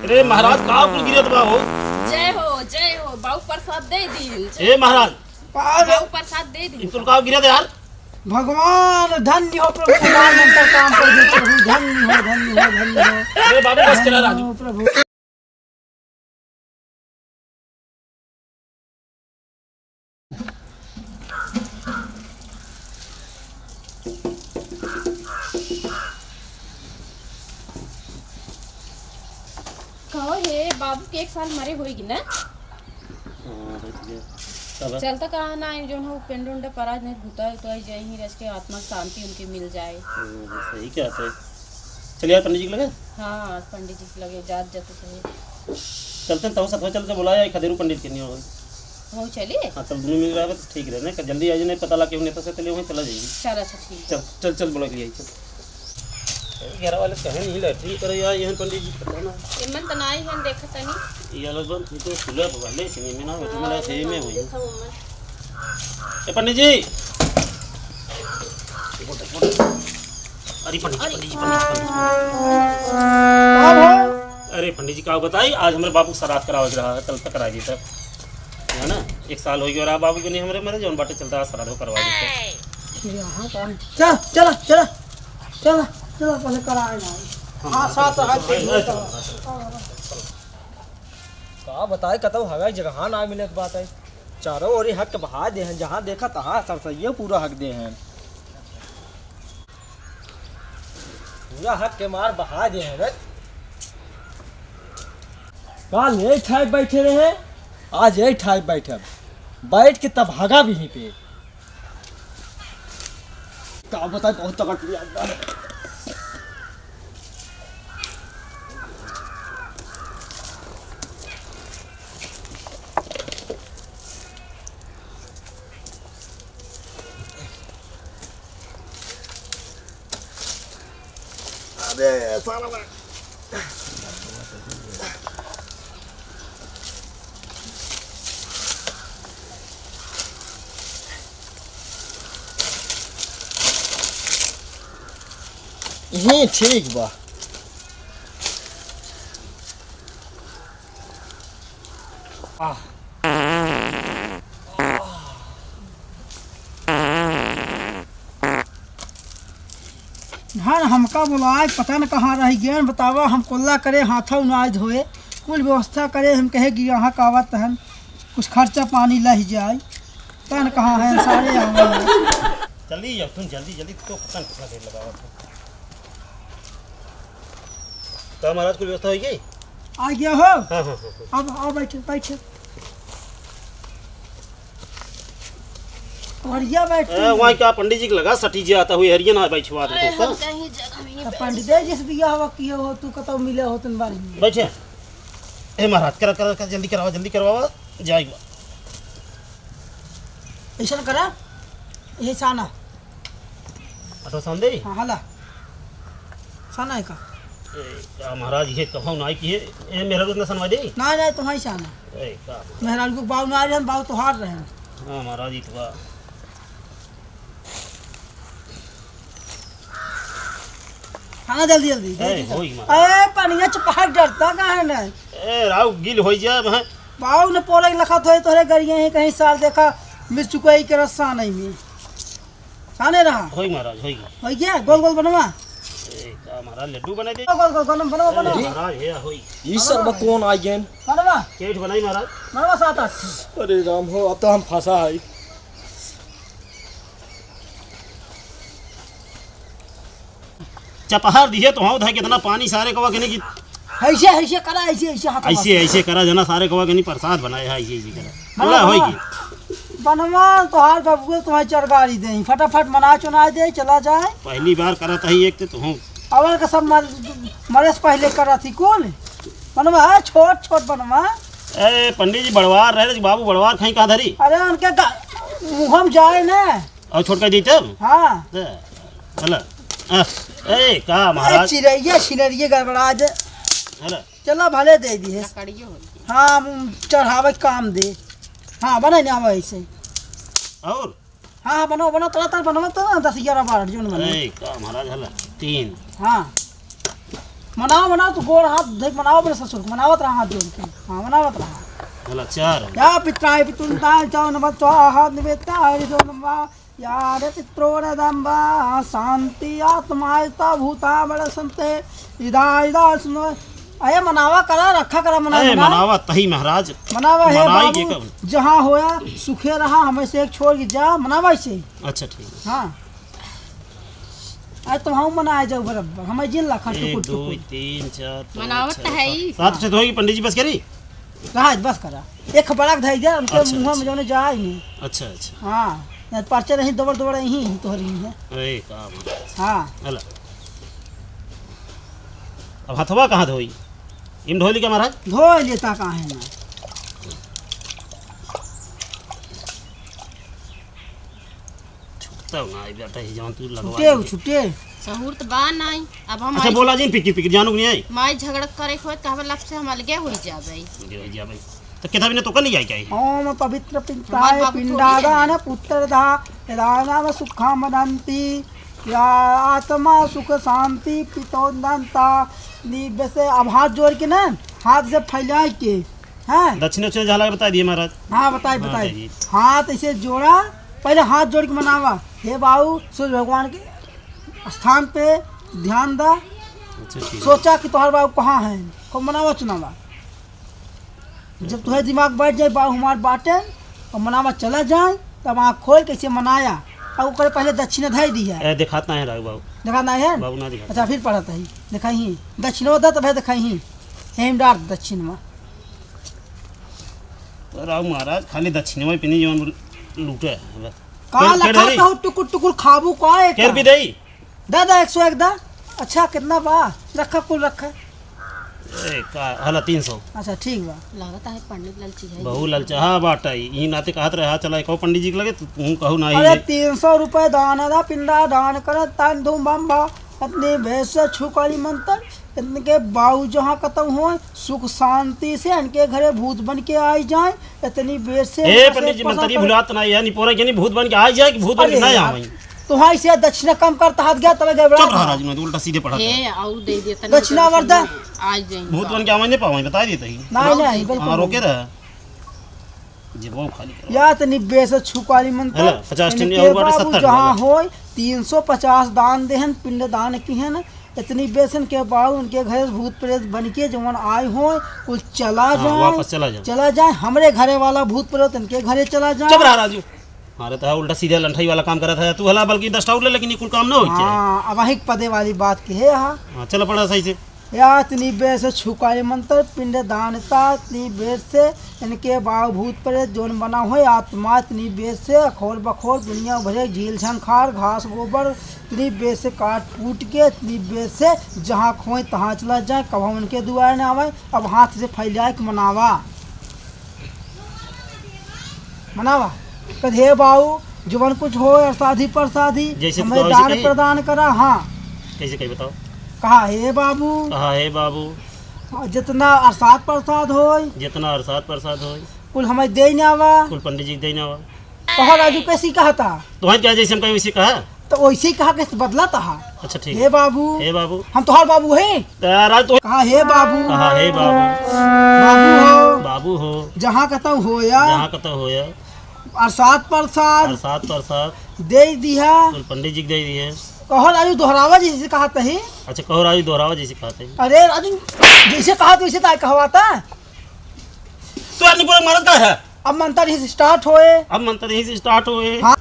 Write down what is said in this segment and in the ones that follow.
अरे महाराज का कुल गिरत बा हो। जय हो बाऊ प्रसाद दे दी। ए महाराज बाऊ प्रसाद दे दी। तुम का गिरत यार। भगवान धन्य हो प्रभु, कुमार मंत्र काम कर दे प्रभु, धन्य हो धन्य हो धन्य हो। अरे बाबू बस करा राजू प्रभु। कहो हे बाबू के 1 साल मरे होगी ना। चलता कहा ना जो हो पेंड उंड पराज नहीं भूता तो आई जाए ही रस के आत्मा शांति उनकी मिल जाए। सही क्या है। चलिए यार पंडित जी के लगे। हाँ पंडित जी के लगे जात जाते सही चलते तो सब चलते बुलाया खदेरू पंडित के नहीं हो चलिए। हाँ चल दोनों मिल रहा है तो ठीक रहे ना जल्दी आज नहीं पता लगे नेता से चले वहीं चला जाएगी। चल अच्छा ठीक चल चल चल बोला के लिए चल। घर वाले कहे नहीं लैट्रिन करे यार यहां पंडित जी पता ना इमन तनाई है देखा तनी ये लोग बन तो खुला वाले सिने में ना तो मला सही में हुई। ए पंडित जी अरे पंडित जी अरे पंडित जी का बताई आज हमारे बाबू श्राद्ध करावे रहा है कल तक करा दी तब है ना 1 साल हो गया रहा बाबू के नहीं हमारे मेरे जौन बाटे चलता श्राद्ध करवा देते। यहां का चल चल चल चल चलो पहले कराए ना। हाँ साथ हाथ का बताए कतौ हवा जगह ना मिले बात है। चारों ओर हक बहा दे हैं, जहाँ देखा तहाँ सरसैया पूरा हक दे हैं, पूरा हक के मार बहा दे हैं। काल यही ठाई बैठे रहे, आज यही ठाई बैठे बैठ के तब हगा भी ही पे का बताए बहुत तकड़ ये ठीक बा। हाँ हमका बुलाए पता न कहाँ रह गए बतावा, हम कोल्ला करे हाथों ना धोए कुल व्यवस्था करे, हम कहे कि यहाँ का आवत हम कुछ खर्चा पानी लह जाए तन कहाँ है सारे जल्दी अब तुम जल्दी जल्दी तो पता कितना देर लगावा तो महाराज कोई व्यवस्था हो गई आ गया हो। हाँ हाँ हाँ अब आओ बैठे बैठे बढ़िया बैठे। वहाँ क्या पंडित जी के लगा सटी जी आता हुई हरियन आ बैठवा दे तो कहीं जगह में पंडित जिस बिया हवा किए हो तू कतो मिले हो तुम बारी में बैठे। ए महाराज कर कर कर जल्दी करवावा जाएगा ऐसा करा ये साना अतो संदे हाँ हला साना है का महाराज ये कहो ना कि ए मेरा रुतना सनवा दे ना तुम्हारी साना ए का मेहरान को बाव ना रहे बाव तो हार रहे हैं। हां महाराज जी तो खाना जल्दी जल्दी होई अरे पनिया चपहाट डरता कहाँ है ना ए राव गिल हो जाए मैं बाव ने पोले लखा थोड़े तोरे गरिए हैं कहीं साल देखा मिर्च चुकाई के रस्सा नहीं में खाने रहा होई महाराज होई हो गया गोल गोल बनवा ए का महाराज लड्डू बना दे गोल गोल बनवा महाराज ये होई ये सब कौन आ गए बनवा केठ बनाई महाराज 7-8। अरे राम हो अब तो हम फंसा है। चपहार दिए तो हाँ कितना पानी सारे कवा के नहीं ऐसे करा ऐसे हाथ ऐसे करा जना सारे कवा के नहीं प्रसाद बनाया है ऐसे करा बोला होगी बनवा तो हार बाबू तुम्हारी चरगारी दे फटाफट मना चुना दे चला जाए। पहली बार करा था एक तो हूँ अवल का सब मरे से पहले करा थी कौन बनवा छोट छोट बनवा। ए पंडित जी बड़वार रहे बाबू बड़वार खाई कहा धरी अरे उनके हम जाए ना और छोटका दी तब हाँ चला ए का महाराज चिड़ैया गड़बड़ा दे चला चला भले दे दिए कड़ियो हो हाँ चढ़ावे काम दे हाँ बने ना हम ऐसे और हाँ बनो तरह बनवा तो 10-11 बार जो का महाराज हला 3। हाँ मनाओ मनाओ, तो गोड़ हाथ देख मनाओ मेरे ससुर को, मनावत रहा हाथ जोड़ के। हाँ मनावत रहा। भला 4 या पित्राय पितुन्ताय च नमः स्वाहा निवेत्ताय जो नमः या रे पित्रोरदम्बा शांति आत्मायता भूता बड़ संते इदा इदा सुनो। अये मनावा करा रखा करा मनावा ए मनावा तही महाराज मनावा है मनाई बाबू, कब? जहाँ होया सुखे रहा, हमें से एक छोड़ के जा मनावा से। अच्छा ठीक है। हाँ आज तो हम मनाए जाओ बराबर, हमें जिन लखा 1 टुकुर 2 टुकुर 3 4 मनावत तो है ही। 7 से होगी पंडित जी बस करी। रहा बस करा एक बड़ा धई दे उनके अच्छा, मुंह में अच्छा। जाने जाए नहीं। अच्छा अच्छा हाँ नहीं पर्चे नहीं दबड़ दबड़ यही तो रही है। ए काम हाँ हला अब हथवा कहाँ धोई? इम ढोली का महाराज? धो लेता कहाँ है ना। छुटता ना बेटा ही जान तू लगवा छुट्टे दे। छुट्टे सहूर तो बा नहीं। अब हम अच्छा बोला जी पिकी पिकी जानू नहीं आई माई झगड़ करे हो कहबे लब से हम अलगे हो जाबे। ये जा भाई तो किताब ने तो कर लिया क्या है? ओम पवित्र पिंडाय हमारे बाबू पिंडादान पुत्रदा यदानाम सुखम वदन्ति या आत्मा सुख शांति पितोदंता निव्य से। अब हाथ जोड़ के ना हाथ से फैलाए के। हाँ दक्षिण उच्च झाला बता दिए महाराज। हाँ बताइए हाँ, बताइए। बताइए। हाथ ऐसे जोड़ा, पहले हाथ जोड़ के मनावा। हे बाबू सूर्य भगवान के स्थान पे ध्यान दा। अच्छा ठीक है। सोचा कि तुम्हारे बाबू कहाँ है, को मनावा चुनावा। जब तुम्हें दिमाग बैठ जाए बाबू हमारे बाटे और मनावा चला जाए, तब आँख खोल के इसे मनाया और ओकरे पहले दक्षिण धई दिया। ए दिखाता है राघव बाबू। देखा नहीं है? बाबू ना दिखा। अच्छा फिर पढ़ता ही देखा ही दक्षिण दा तब देखा ही हेम डार दक्षिण में। तो राघव महाराज खाली दक्षिण में पिनी जीवन लूटे बस। का केर लखा धरी? तो टुकुर टुकुर खाबू का एक केर भी दई। दादा 101 दा। अच्छा कितना बा रखा कुल रखा। ए का हला 300। अच्छा ठीक बा। लगता है पंडित लालची है। बहु ललचा बाटा ई नाते कहत रहे हा चला कहो पंडित जी के लगे तू कहू ना अरे ही 300 रुपए दान दा पिंडा दान कर तान धूम बम बा अपने भैंस से छुकारी मंत्र इनके बाऊ जहाँ खत्म हो सुख शांति से इनके घरे भूत बन के आई जाए इतनी बेर से। ए पंडित जी मंत्री भुलात ना है नहीं पोरा के नहीं भूत बन के आ जाए कि भूत बन के ना आवे। तुम्हारी से दक्षिणा कम करता हाथ गया तब गए चुप रहा राजू ने उल्टा सीधे पढ़ा हे आउ दे देता दक्षिणा वर्दा आज जाए। भूत बन के आवे नहीं पावे बता देते ही। नहीं नहीं हां बिल्कुल रोके रहा जी वो खाली करो। या इतनी बेर से छुकारी मंत्र हेला, 50 टीम इनके और बाटे बाबू 70 जहाँ डॉलर। हो 350 दान देहन पिंड दान की है ना इतनी बेसन के बाबू उनके घर भूत प्रेत बन के जवन आए हो कुल चला हाँ, जाए वापस चला जाए। चला जाए हमरे घरे वाला भूत प्रेत इनके घरे चला चुप जाए। रहा राजू। मारे तो उल्टा सीधे लंठाई वाला काम करा था तू हला बल्कि 10 टाउट ले लेकिन ये कुल काम ना हो क्या। हाँ अवाहिक पदे वाली बात की है। हाँ हां चलो पड़ा सही से। या इतनी बेर से छुकाई मंत्र पिंड दानता इतनी बेर से इनके बाव भूत प्रेत जोन बना हो आत्मा इतनी बेर से अखोर बखोर दुनिया भरे झील झंखार घास गोबर इतनी बेर से काट फूट के इतनी बेर से जहाँ खोए तहाँ चला जाए कब हम उनके दुआर न आवे। अब हाथ से फैलाए के मनावा मनावा कद हे बाऊ जुबन कुछ हो या शादी पर शादी जैसे हमें तो दान वैसे प्रदान करा। हाँ कैसे कही बताओ। कहा हे बाबू कहा है बाबू जितना अरसाद प्रसाद हो जितना अरसाद प्रसाद हो कुल हमें दे न आवा। कुल पंडित जी देना हुआ कहा राजू कैसी कहा था तुम्हारे क्या जैसे हम कहीं वैसे कहा। तो वैसे ही कहा कैसे बदला था। अच्छा ठीक हे है। बाबू हे बाबू हम तुम्हार बाबू हैं। राज तो कहा हे बाबू कहा है बाबू बाबू हो बाबू हो जहाँ कहता हो या जहाँ कत होया अरसाद प्रसाद अरसाद प्रसाद दे दिया। कुल पंडित जी के दे दिए। कहो राजू दोहरावा जैसे कहा ही। अच्छा कहो राजू दोहरावा जैसे कहते हैं। अरे राजू जैसे कहा तो वैसे तो कहवाता। तो आदमी पूरा मरद का है। अब मंत्र ही स्टार्ट होए। अब मंत्र यहीं से स्टार्ट हुए। हाँ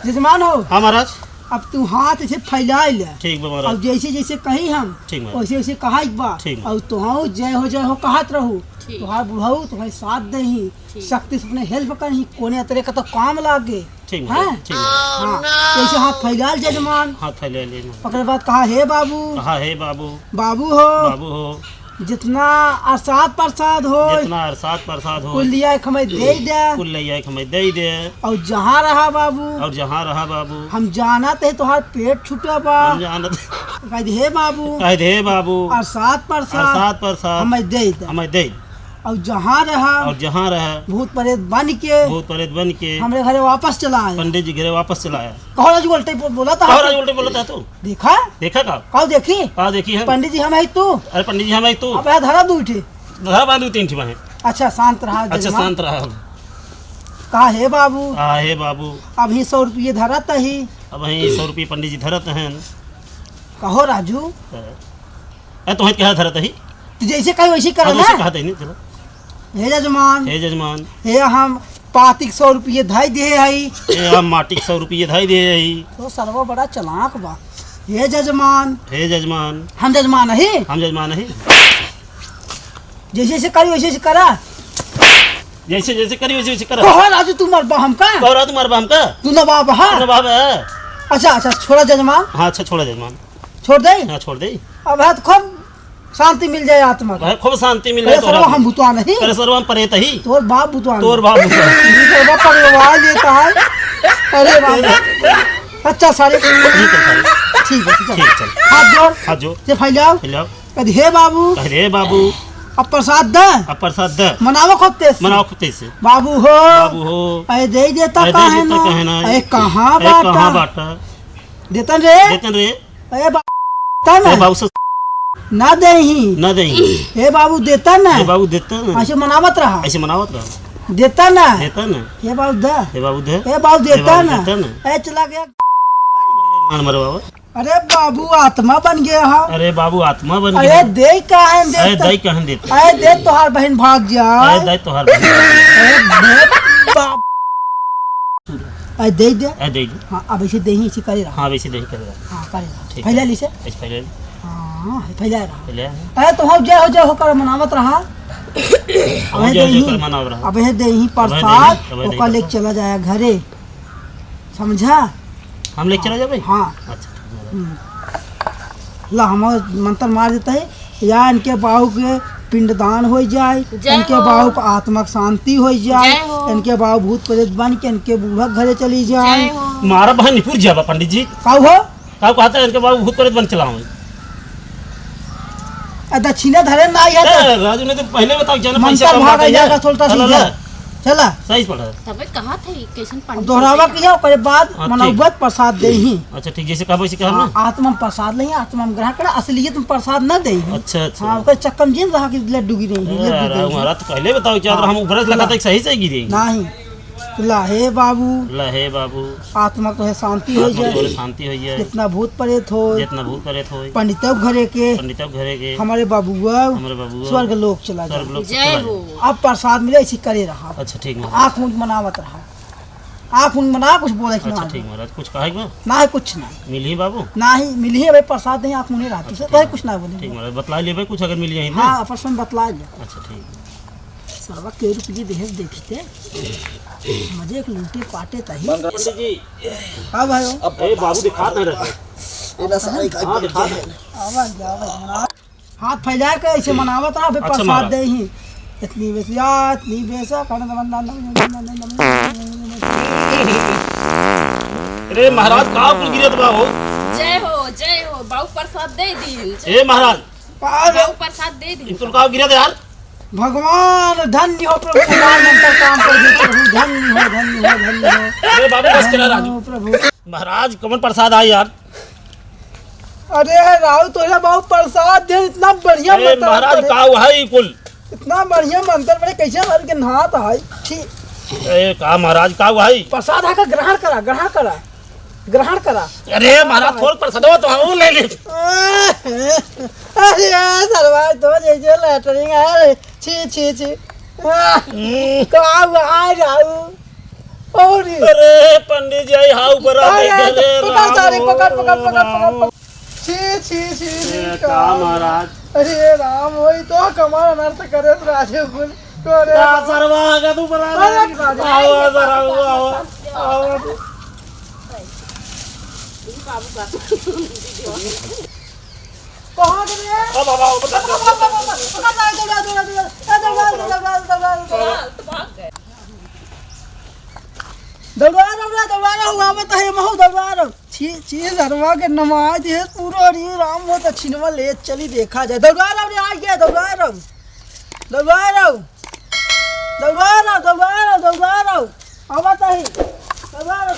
जजमान हो हाँ महाराज अब तू हाथ ऐसे फैला ले। ठीक बा अब महाराज जैसे जैसे कही हम ठीक बा। वैसे वैसे कहा बा। ठीक बा। और तुहाऊ जय हो कहत रहू ठीक। तुहार बुढ़ऊ तुम्हारे साथ दही शक्ति से अपने हेल्प करही कोने तरह का तो काम लागे। ठीक हैं? महाराज ठीक बा। हाँ जैसे हाथ फैलाल जजमान। हाथ फैले ले ओकर बाद कहा हे बाबू कहा है बाबू बाबू हो बाबू हो जितना अरसाद प्रसाद हो जितना अरसाद प्रसाद हो कुल लिया एक हमें दे दे। कुल ले जाए हमें दे दे। और जहाँ रहा बाबू और जहाँ रहा बाबू हम जाना ते तुहार पेट छूटे बा। हम जानत कह दे हे बाबू कह दे बाबू अरसाद प्रसाद अरसाद प्रसाद हमें दे दे। हमें दे। और जहाँ रहा और जहाँ रहा भूत प्रेत बन के भूत प्रेत बन के हमरे घरे वापस चला आया। पंडित जी घरे वापस चला आया। कहो राजू उल्टे बोला था। कहो राजू उल्टे बोला था तू? देखा देखा का? कहो देखी कहा देखी है? पंडित जी हम है तू। अरे पंडित जी हमें तू अब है धरा दू उठे। धरा बांधू 3 ठिबा है। अच्छा शांत रहा। अच्छा शांत रहा। कहा हे बाबू हे बाबू अभी 100 रुपये धरत ही। अब वही 100 रुपये पंडित जी धरत हैं। कहो राजू तुम्हें क्या धरत ही? तू जैसे कही वैसे कर ना। कहा नहीं चलो। हे जजमान हे जजमान हे हम पातिक 100 रुपये धाई दे हई। हे हम माटिक 100 रुपये धाई दे हई। तो सर्व बड़ा चलाक बा। हे जजमान हे जजमान हम जजमान नहीं। हम जजमान नहीं। जैसे जैसे करी वैसे वैसे करा। जैसे जैसे करी वैसे वैसे करा। कहो राजू तू मर बा हमका। कहो राजू मर बा हमका। तू नवाब हा। नवाब है। अच्छा अच्छा छोड़ा जजमान। हाँ अच्छा छोड़ा जजमान। छोड़ दे। हाँ छोड़ दे। अब है तो खूब शांति मिल जाए आत्मा को। खूब शांति मिल अरे सर्व हम भूतवा नहीं। अरे सर्व हम परेत ही। तोर बाप भूतवा तोर बाप सर्व पगलवा लेता है। अरे बाप अच्छा सारे ठीक है ठीक चल। हाथ जोड़ हाथ जोड़ ये फैलाओ। कद हे बाबू हे बाबू अब प्रसाद दे। अब प्रसाद दे। मनावो खूब तेज मनाओ खूब तेज से। बाबू हो बाबू हो अरे दे देता अरे कहाँ दे है देता कहाँ ना। ना। अरे कहाँ कहाँ बाटा बाटा देतन रे। देतन रे। अरे बाबू हे बाबू से ना दे ही। ना दे। हे बाबू देता ना। हे बाबू देता ना। ऐसे मनावत रहा। ऐसे मनावत रहा। देता ना। देता ना। हे बाबू दे। हे बाबू दे। हे बाबू देता ना। देता ना। ए चला गया। मान मरो बाबा। अरे बाबू आत्मा बन गया हा। अरे बाबू आत्मा बन अरे गया। दे कहाँ अरे देता। दाई कहाँ देता? अरे दे तोहार बहन भाग जाए। अरे दाई तोहार अरे दे बाप। अरे दे दे। अरे दे दे। हाँ अब ऐसे दे ही इसी करे रहा। हाँ वैसे नहीं करेगा। हाँ करे रहा। ठीक फैला ली से। ऐसे पहले हाँ फैला रहा। पहले अरे तो हम जय हो कर मनावत रहा। हम जो जो कर मना रहा। अब दे ही प्रसाद ओकर लेके चला जाए घरे। समझा? हम लेके चला जाए। हाँ अच्छा ला हम मंत्र मार देता है या इनके बाहू के पिंडदान हो जाए। इनके बाहू को आत्मक शांति हो जाए। इनके बाहू भूत प्रेत बन के इनके बूढ़ा घरे चली जाए। मारा बहन निपुर जावा पंडित जी। काऊ हो का कहता है इनके बाबू भूत प्रेत बन चलाऊं। दक्षिणा धरे ना आया राजू ने तो पहले बताओ जाना पैसा मंत्र कम भाग आता जाएगा है। थोड़ा सीधा चला सही पड़ा। तबे कहा थे कैसन पंडित दोहरावा किया ओकरे बाद हाँ, मनौबत प्रसाद दे ही। अच्छा ठीक जैसे कहा वैसे कहा ना। आत्मा में प्रसाद नहीं आत्मा में ग्रहण करा असलियत में प्रसाद न दे। अच्छा अच्छा। हाँ ओकर चक्कम जिन रहा कि लड्डू गिरे हमारा तो पहले बताओ क्या हम ब्रज लगा था सही सही गिरी। नहीं ला हे बाबू ला हे बाबू आत्मा को शांति हो आत्मा को जाए। शांति हो जाए। जितना भूत प्रेत हो जितना भूत प्रेत हो पंडितव घरे के पंडित घरे के हमारे बाबूआ हमारे बाबू स्वर्ग लोक चला स्वर्ग जाए। लोक जय हो। अब प्रसाद मिले इसी करे रहा। अच्छा ठीक है। आँख मूंद मनावत रहा। आँख मूंद मना कुछ बोले कि अच्छा ना ठीक महाराज कुछ कहा क्या? ना है कुछ ना मिल ही बाबू। ना ही मिली है भाई प्रसाद नहीं आँख मुँह रहती से तो कुछ ना बोले। ठीक महाराज बतला ले भाई कुछ अगर मिल जाए। हाँ आपस में बतला लिया। अच्छा ठीक सर्वा के रुपये देह देखते मजे एक लूटे पाटे तही। पंडित जी। हाँ भाई ए बाबू दिखा नहीं रहते। हाँ दिखा दे। आवाज मना हाथ फैला के ऐसे मनावत रहा फिर अच्छा, प्रसाद महाराज। दे ही इतनी बेसिया इतनी बेसा अरे महाराज कहाँ पर गिरत बा हो? जय हो बाबू प्रसाद दे दी। ए महाराज बाबू प्रसाद दे दी। तुम कहाँ गिरत यार? भगवान धन्य हो प्रभु कुमार मंत्र काम कर दे प्रभु धन्य हो धन्य हो धन्य हो। अरे बाबू बस करा राजू। हो प्रभु। महाराज कमन प्रसाद आई यार। अरे राहुल तोरा बाबू प्रसाद दे इतना बढ़िया अरे मंत्र महाराज करे। कहा हुआ है कुल। इतना बढ़िया मंत्र बड़े कैसे लड़ के नहात है ठीक। अरे कहा महाराज कहा हुआ है। प्रसाद आकर ग्रहण करा ग्रहण करा ग्रहण करा। अरे महाराज थोड़ा प्रसाद तो हम ले ले। अरे सरवार तो जैसे लैटरिंग है छी छी छी कहाँ हुआ आ जाऊ और अरे पंडित जी हाँ ऊपर आ गए। पकड़ सारे पकड़ पकड़ पकड़ पकड़ छी छी छी कहा महाराज। अरे राम वही तो कमाल अनर्थ करे राजे कुल अरे सरवा आ गया तू बना। आओ जरा आओ आओ। कहाँ गए ओ बाबा बता। दरवा के नमाज है पूरा राम बहुत अच्छी नवा ले चली देखा जाए। दौड़ा रहो आ गया दौड़ा रहो दौड़ा रहो आवा तही दौड़ा रहो